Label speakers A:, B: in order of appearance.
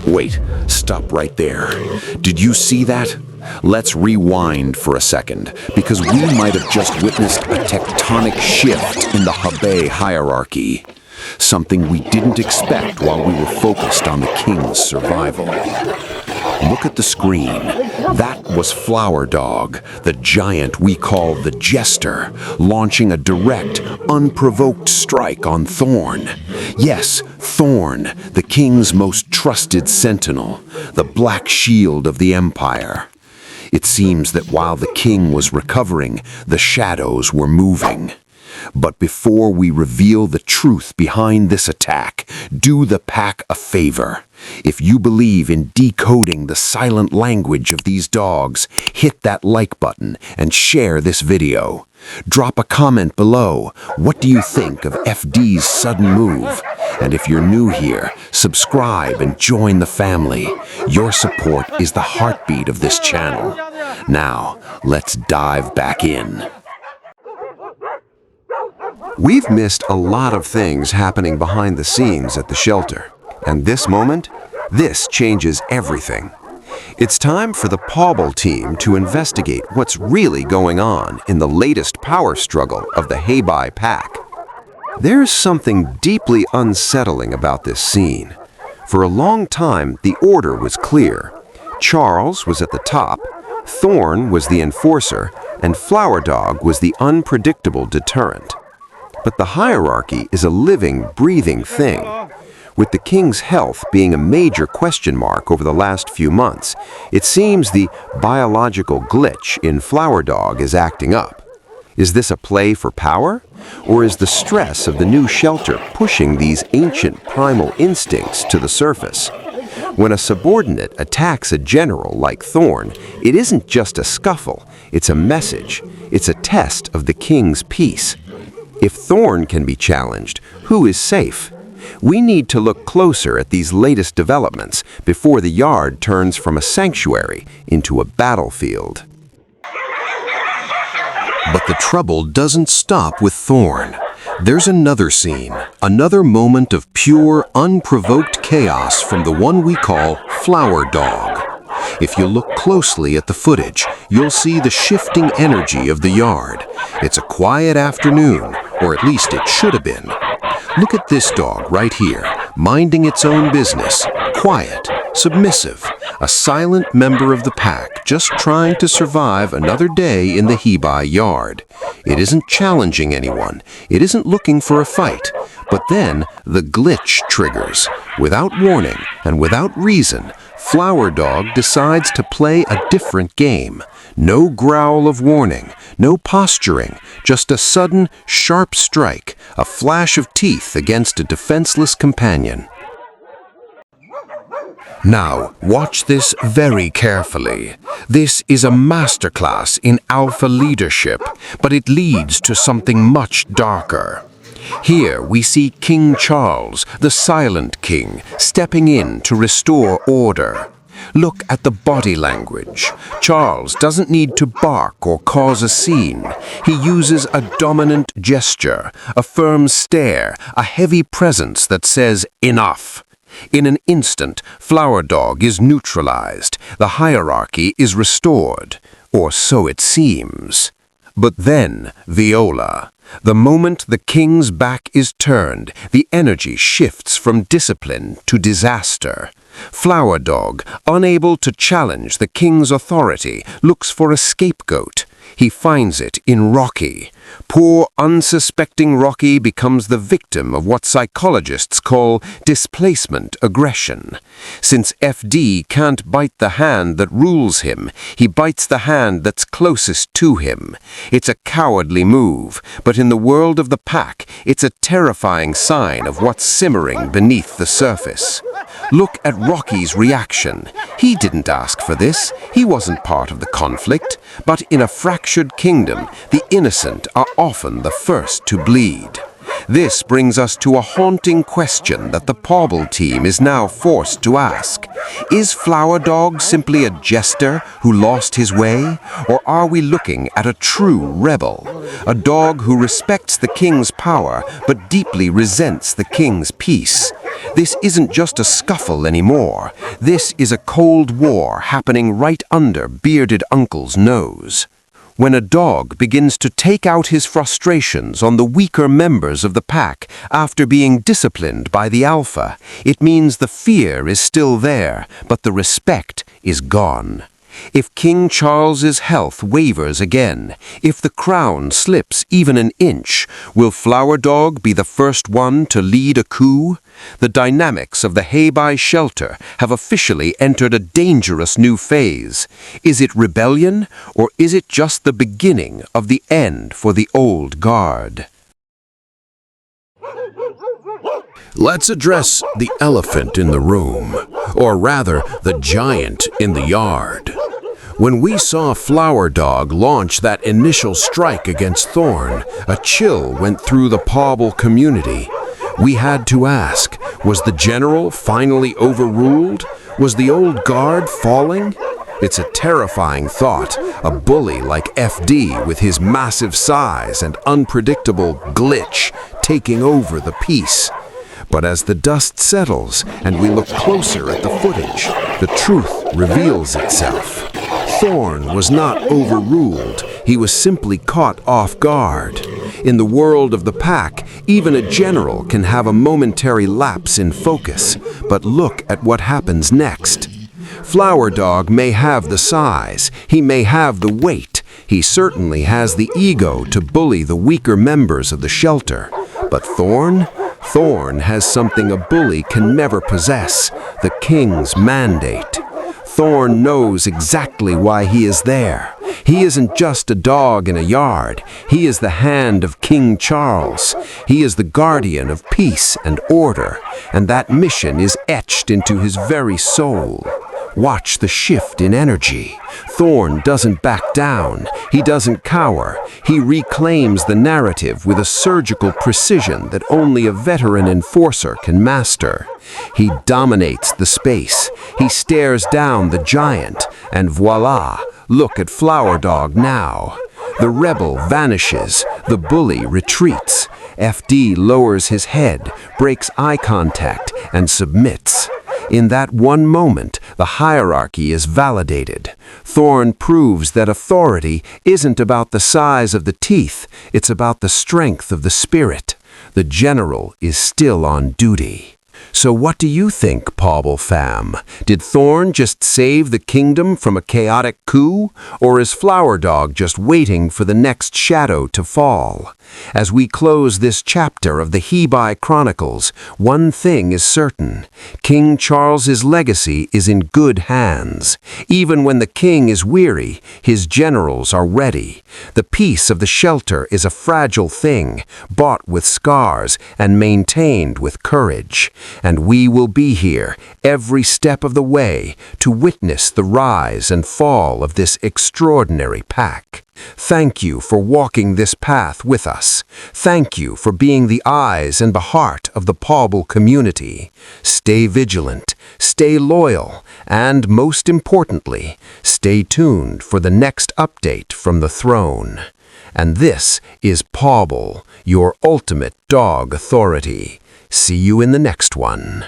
A: Wait, stop right there. Did you see that? Let's rewind for a second, because we might have just witnessed a tectonic shift in the Hebei hierarchy. Something we didn't expect while we were focused on the king's survival. Look at the screen. That was Flower Dog, the giant we call the Jester, launching a direct, unprovoked strike on Thorne. Yes, Thorne, the king's most trusted sentinel, the black shield of the empire. It seems that while the king was recovering, the shadows were moving. But before we reveal the truth behind this attack, do the pack a favor. If you believe in decoding the silent language of these dogs, hit that like button and share this video. Drop a comment below. What do you think of FD's sudden move? And if you're new here, subscribe and join the family. Your support is the heartbeat of this channel. Now, let's dive back in.
B: We've missed a lot of things happening behind the scenes at the shelter. And this moment, this changes everything. It's time for the Pawble team to investigate what's really going on in the latest power struggle of the Hebei pack. There's something deeply unsettling about this scene. For a long time, the order was clear. Charles was at the top, Thorne was the enforcer, and Flower Dog was the unpredictable deterrent. But the hierarchy is a living, breathing thing. With the king's health being a major question mark over the last few months, it seems the biological glitch in Flower Dog is acting up. Is this a play for power? Or is the stress of the new shelter pushing these ancient primal instincts to the surface? When a subordinate attacks a general like Thorne, it isn't just a scuffle, it's a message. It's a test of the king's peace. If Thorne can be challenged, who is safe? We need to look closer at these latest developments before the yard turns from a sanctuary into a battlefield.
C: But the trouble doesn't stop with Thorne. There's another scene, another moment of pure, unprovoked chaos from the one we call Flower Dog. If you look closely at the footage, you'll see the shifting energy of the yard. It's a quiet afternoon, or at least it should have been. Look at this dog right here, minding its own business, quiet, submissive, a silent member of the pack just trying to survive another day in the Hebei yard. It isn't challenging anyone, it isn't looking for a fight. But then the glitch triggers. Without warning and without reason, Flower Dog decides to play a different game. No growl of warning, no posturing, just a sudden, sharp strike, a flash of teeth against a defenseless companion.
A: Now, watch this very carefully. This is a masterclass in alpha leadership, but it leads to something much darker. Here we see King Charles, the silent king, stepping in to restore order. Look at the body language. Charles doesn't need to bark or cause a scene. He uses a dominant gesture, a firm stare, a heavy presence that says, "Enough." In an instant, Flower Dog is neutralized. The hierarchy is restored. Or so it seems. But then, Viola. The moment the king's back is turned, the energy shifts from discipline to disaster. Flower Dog, unable to challenge the king's authority, looks for a scapegoat. He finds it in Rocky. Poor, unsuspecting Rocky becomes the victim of what psychologists call displacement aggression. Since FD can't bite the hand that rules him, he bites the hand that's closest to him. It's a cowardly move, but in the world of the pack, it's a terrifying sign of what's simmering beneath the surface. Look at Rocky's reaction. He didn't ask for this. He wasn't part of the conflict. But in a fractured kingdom, the innocent are often the first to bleed. This brings us to a haunting question that the Pawble team is now forced to ask. Is Flower Dog simply a jester who lost his way? Or are we looking at a true rebel? A dog who respects the king's power but deeply resents the king's peace? This isn't just a scuffle anymore. This is a cold war happening right under Bearded Uncle's nose. When a dog begins to take out his frustrations on the weaker members of the pack after being disciplined by the alpha, it means the fear is still there, but the respect is gone. If King Charles's health wavers again, if the crown slips even an inch, will Flower Dog be the first one to lead a coup? The dynamics of the Hebei Shelter have officially entered a dangerous new phase. Is it rebellion, or is it just the beginning of the end for the old guard?
C: Let's address the elephant in the room, or rather, the giant in the yard. When we saw Flower Dog launch that initial strike against Thorne, a chill went through the Pawble community. We had to ask, was the general finally overruled? Was the old guard falling? It's a terrifying thought, a bully like FD with his massive size and unpredictable glitch taking over the peace. But as the dust settles and we look closer at the footage, the truth reveals itself. Thorne was not overruled, he was simply caught off guard. In the world of the pack, even a general can have a momentary lapse in focus, but look at what happens next. Flower Dog may have the size, he may have the weight, he certainly has the ego to bully the weaker members of the shelter. But Thorne has something a bully can never possess, the king's mandate. Thorne knows exactly why he is there. He isn't just a dog in a yard. He is the hand of King Charles. He is the guardian of peace and order, and that mission is etched into his very soul. Watch the shift in energy. Thorne doesn't back down. He doesn't cower. He reclaims the narrative with a surgical precision that only a veteran enforcer can master. He dominates the space. He stares down the giant, and voila, look at Flower Dog now. The rebel vanishes. The bully retreats. FD lowers his head, breaks eye contact, and submits. In that one moment, the hierarchy is validated. Thorne proves that authority isn't about the size of the teeth, it's about the strength of the spirit. The general is still on duty. So what do you think, Pawble fam? Did Thorne just save the kingdom from a chaotic coup? Or is Flower Dog just waiting for the next shadow to fall? As we close this chapter of the Hebei Chronicles, one thing is certain. King Charles's legacy is in good hands. Even when the king is weary, his generals are ready. The peace of the shelter is a fragile thing, bought with scars and maintained with courage. And we will be here every step of the way to witness the rise and fall of this extraordinary pack. Thank you for walking this path with us. Thank you for being the eyes and the heart of the Pawble community. Stay vigilant, stay loyal, and most importantly, stay tuned for the next update from the throne. And this is Pawble, your ultimate dog authority. See you in the next one.